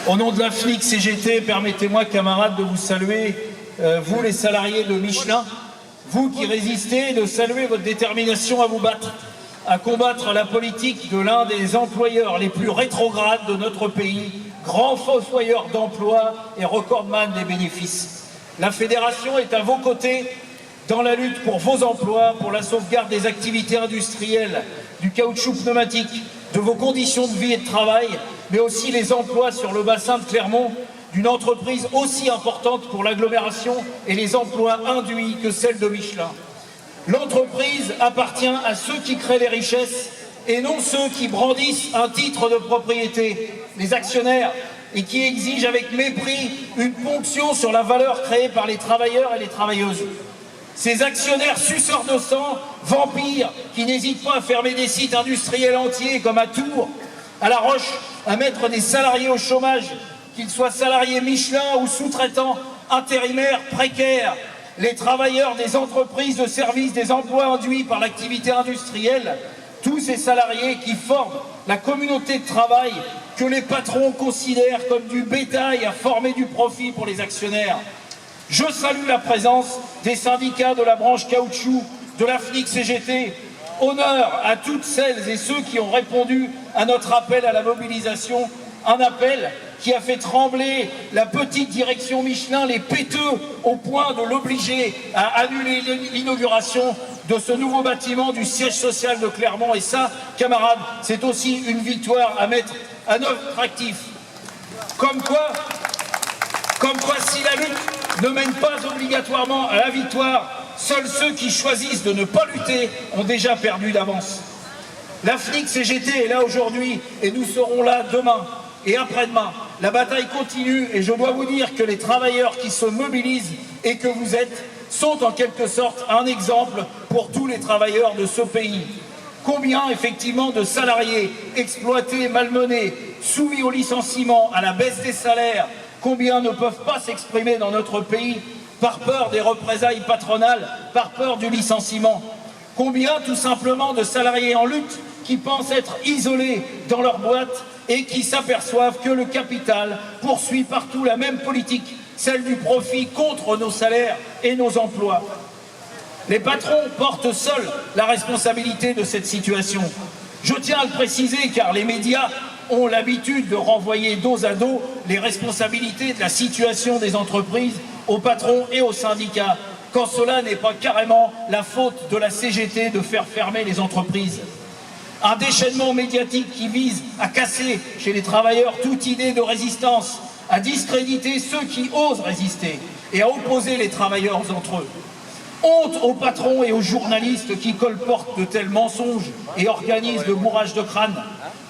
Au nom de la FNIC CGT, permettez-moi, camarades, de vous saluer, vous les salariés de Michelin, vous qui résistez, et de saluer votre détermination à vous battre, à combattre la politique de l'un des employeurs les plus rétrogrades de notre pays, grand fossoyeur d'emplois et recordman des bénéfices. La fédération est à vos côtés dans la lutte pour vos emplois, pour la sauvegarde des activités industrielles, du caoutchouc pneumatique, de vos conditions de vie et de travail, mais aussi les emplois sur le bassin de Clermont, d'une entreprise aussi importante pour l'agglomération et les emplois induits que celle de Michelin. L'entreprise appartient à ceux qui créent les richesses et non ceux qui brandissent un titre de propriété, les actionnaires, et qui exigent avec mépris une ponction sur la valeur créée par les travailleurs et les travailleuses. Ces actionnaires suceurs de sang, vampires, qui n'hésitent pas à fermer des sites industriels entiers comme à Tours, à La Roche, à mettre des salariés au chômage, qu'ils soient salariés Michelin ou sous-traitants, intérimaires, précaires, les travailleurs des entreprises de services, des emplois induits par l'activité industrielle, tous ces salariés qui forment la communauté de travail que les patrons considèrent comme du bétail à former du profit pour les actionnaires. Je salue la présence des syndicats de la branche caoutchouc, de la FNIC CGT. Honneur à toutes celles et ceux qui ont répondu à notre appel à la mobilisation, un appel qui a fait trembler la petite direction Michelin, les péteux, au point de l'obliger à annuler l'inauguration de ce nouveau bâtiment du siège social de Clermont. Et ça, camarades, c'est aussi une victoire à mettre à notre actif. Comme quoi, si la lutte ne mène pas obligatoirement à la victoire, seuls ceux qui choisissent de ne pas lutter ont déjà perdu d'avance. La FNIC CGT est là aujourd'hui et nous serons là demain et après-demain. La bataille continue et je dois vous dire que les travailleurs qui se mobilisent et que vous êtes sont en quelque sorte un exemple pour tous les travailleurs de ce pays. Combien effectivement de salariés exploités, malmenés, soumis au licenciement, à la baisse des salaires, combien ne peuvent pas s'exprimer dans notre pays par peur des représailles patronales, par peur du licenciement? Combien tout simplement de salariés en lutte qui pensent être isolés dans leur boîte et qui s'aperçoivent que le capital poursuit partout la même politique, celle du profit contre nos salaires et nos emplois. Les patrons portent seuls la responsabilité de cette situation. Je tiens à le préciser car les médias ont l'habitude de renvoyer dos à dos les responsabilités de la situation des entreprises aux patrons et aux syndicats, quand cela n'est pas carrément la faute de la CGT de faire fermer les entreprises. Un déchaînement médiatique qui vise à casser chez les travailleurs toute idée de résistance, à discréditer ceux qui osent résister et à opposer les travailleurs entre eux. Honte aux patrons et aux journalistes qui colportent de tels mensonges et organisent le bourrage de crâne.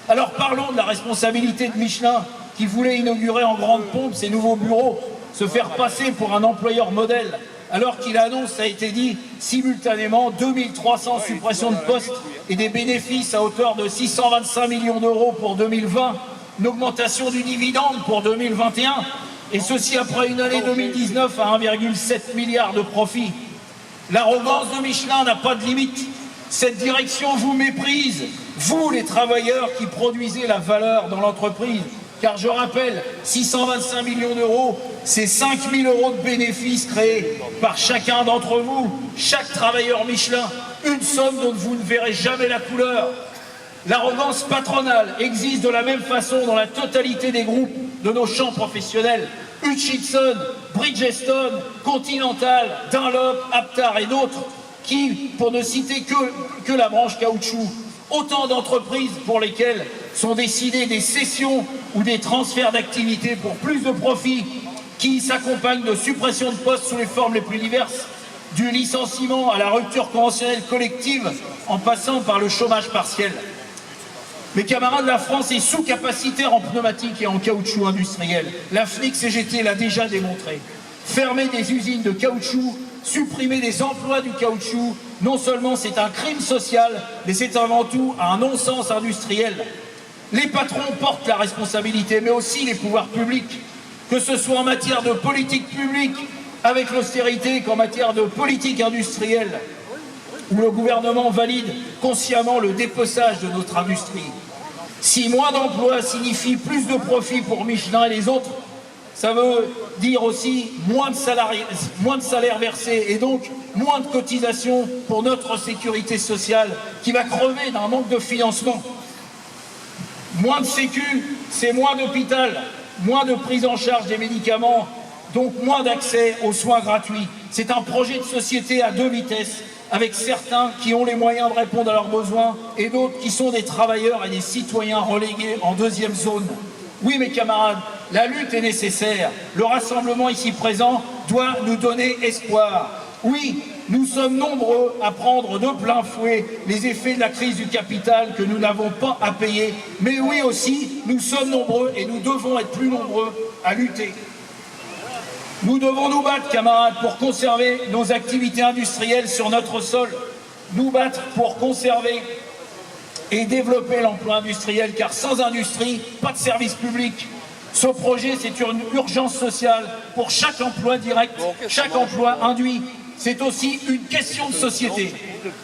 Alors parlons de la responsabilité de Michelin qui voulait inaugurer en grande pompe ses nouveaux bureaux, se faire passer pour un employeur modèle, alors qu'il annonce, ça a été dit, simultanément 2300 suppressions de postes et des bénéfices à hauteur de 625 millions d'euros pour 2020, une augmentation du dividende pour 2021, et ceci après une année 2019 à 1,7 milliard de profits. L'arrogance de Michelin n'a pas de limite. Cette direction vous méprise, vous les travailleurs qui produisez la valeur dans l'entreprise. Car je rappelle, 625 millions d'euros, c'est 5 000 euros de bénéfices créés par chacun d'entre vous, chaque travailleur Michelin, une somme dont vous ne verrez jamais la couleur. L'arrogance patronale existe de la même façon dans la totalité des groupes de nos champs professionnels. Hutchison, Bridgestone, Continental, Dunlop, Aptar et d'autres, qui, pour ne citer que la branche caoutchouc, autant d'entreprises pour lesquelles sont décidées des cessions ou des transferts d'activités pour plus de profit, qui s'accompagnent de suppression de postes sous les formes les plus diverses, du licenciement à la rupture conventionnelle collective, en passant par le chômage partiel. Mes camarades, la France est sous-capacitaire en pneumatique et en caoutchouc industriel. La FNIC CGT l'a déjà démontré. Fermer des usines de caoutchouc, supprimer des emplois du caoutchouc, non seulement c'est un crime social, mais c'est avant tout un non-sens industriel. Les patrons portent la responsabilité, mais aussi les pouvoirs publics, que ce soit en matière de politique publique, avec l'austérité, qu'en matière de politique industrielle, où le gouvernement valide consciemment le dépeçage de notre industrie. Si moins d'emplois signifie plus de profit pour Michelin et les autres, ça veut dire aussi moins de salaires versés et donc moins de cotisations pour notre sécurité sociale qui va crever d'un manque de financement. Moins de sécu, c'est moins d'hôpital, moins de prise en charge des médicaments, donc moins d'accès aux soins gratuits. C'est un projet de société à deux vitesses, avec certains qui ont les moyens de répondre à leurs besoins et d'autres qui sont des travailleurs et des citoyens relégués en deuxième zone. Oui, mes camarades, la lutte est nécessaire. Le rassemblement ici présent doit nous donner espoir. Oui, nous sommes nombreux à prendre de plein fouet les effets de la crise du capital que nous n'avons pas à payer. Mais oui aussi, nous sommes nombreux et nous devons être plus nombreux à lutter. Nous devons nous battre, camarades, pour conserver nos activités industrielles sur notre sol. Nous battre pour conserver et développer l'emploi industriel, car sans industrie, pas de service public. Ce projet, c'est une urgence sociale pour chaque emploi direct, chaque emploi induit. C'est aussi une question de société.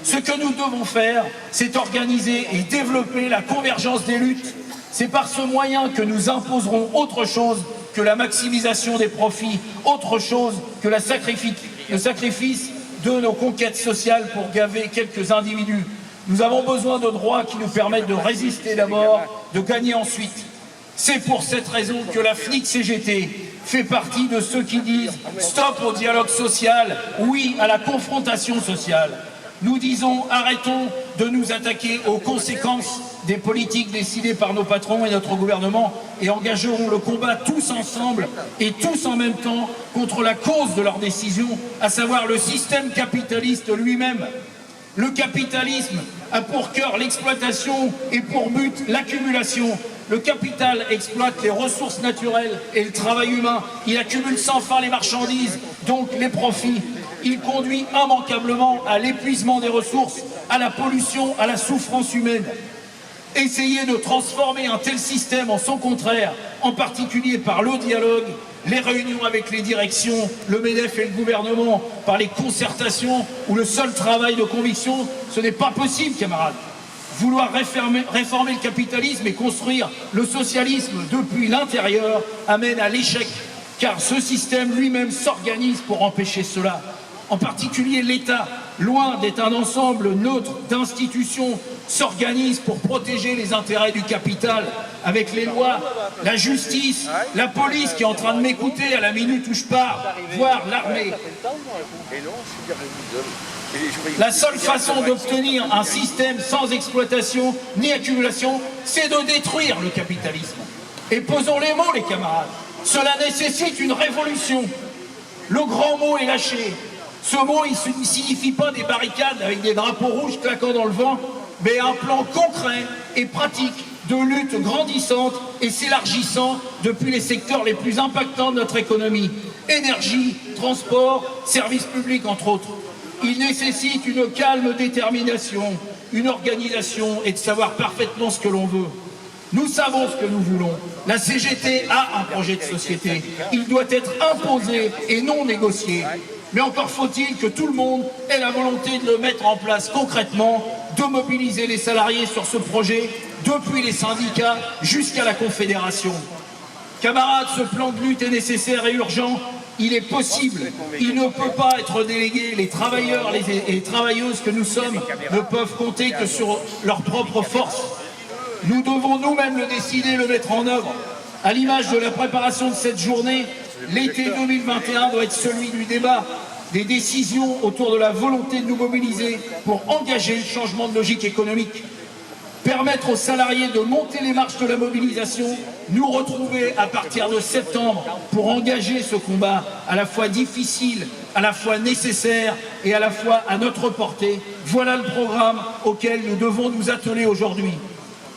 Ce que nous devons faire, c'est organiser et développer la convergence des luttes. C'est par ce moyen que nous imposerons autre chose que la maximisation des profits, autre chose que le sacrifice de nos conquêtes sociales pour gaver quelques individus. Nous avons besoin de droits qui nous permettent de résister d'abord, de gagner ensuite. C'est pour cette raison que la FNIC-CGT fait partie de ceux qui disent « stop au dialogue social, oui à la confrontation sociale ». Nous disons « arrêtons de nous attaquer aux conséquences des politiques décidées par nos patrons et notre gouvernement et engagerons le combat tous ensemble et tous en même temps contre la cause de leurs décisions, à savoir le système capitaliste lui-même. Le capitalisme a pour cœur l'exploitation et pour but l'accumulation. Le capital exploite les ressources naturelles et le travail humain. Il accumule sans fin les marchandises, donc les profits. Il conduit immanquablement à l'épuisement des ressources, à la pollution, à la souffrance humaine. Essayer de transformer un tel système en son contraire, en particulier par le dialogue, les réunions avec les directions, le MEDEF et le gouvernement, par les concertations ou le seul travail de conviction, ce n'est pas possible, camarades. Vouloir réformer le capitalisme et construire le socialisme depuis l'intérieur amène à l'échec, car ce système lui-même s'organise pour empêcher cela. En particulier l'État, loin d'être un ensemble neutre d'institutions, s'organise pour protéger les intérêts du capital avec les lois, la justice, la police qui est en train de m'écouter à la minute où je pars, voire l'armée. La seule façon d'obtenir un système sans exploitation ni accumulation, c'est de détruire le capitalisme. Et posons les mots, les camarades. Cela nécessite une révolution. Le grand mot est lâché. Ce mot, il ne signifie pas des barricades avec des drapeaux rouges claquant dans le vent, mais un plan concret et pratique de lutte grandissante et s'élargissant depuis les secteurs les plus impactants de notre économie. Énergie, transport, services publics, entre autres. Il nécessite une calme détermination, une organisation et de savoir parfaitement ce que l'on veut. Nous savons ce que nous voulons. La CGT a un projet de société. Il doit être imposé et non négocié. Mais encore faut-il que tout le monde ait la volonté de le mettre en place concrètement, de mobiliser les salariés sur ce projet, depuis les syndicats jusqu'à la Confédération. Camarades, ce plan de lutte est nécessaire et urgent. Il est possible. Il ne peut pas être délégué. Les travailleurs et les travailleuses que nous sommes ne peuvent compter que sur leur propre force. Nous devons nous-mêmes le décider, le mettre en œuvre. À l'image de la préparation de cette journée, l'été 2021 doit être celui du débat, des décisions autour de la volonté de nous mobiliser pour engager le changement de logique économique. Permettre aux salariés de monter les marches de la mobilisation, nous retrouver à partir de septembre pour engager ce combat à la fois difficile, à la fois nécessaire et à la fois à notre portée. Voilà le programme auquel nous devons nous atteler aujourd'hui.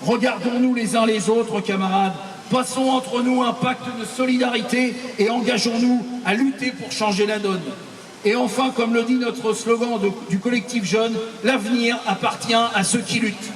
Regardons-nous les uns les autres, camarades. Passons entre nous un pacte de solidarité et engageons-nous à lutter pour changer la donne. Et enfin, comme le dit notre slogan du collectif jeune, l'avenir appartient à ceux qui luttent.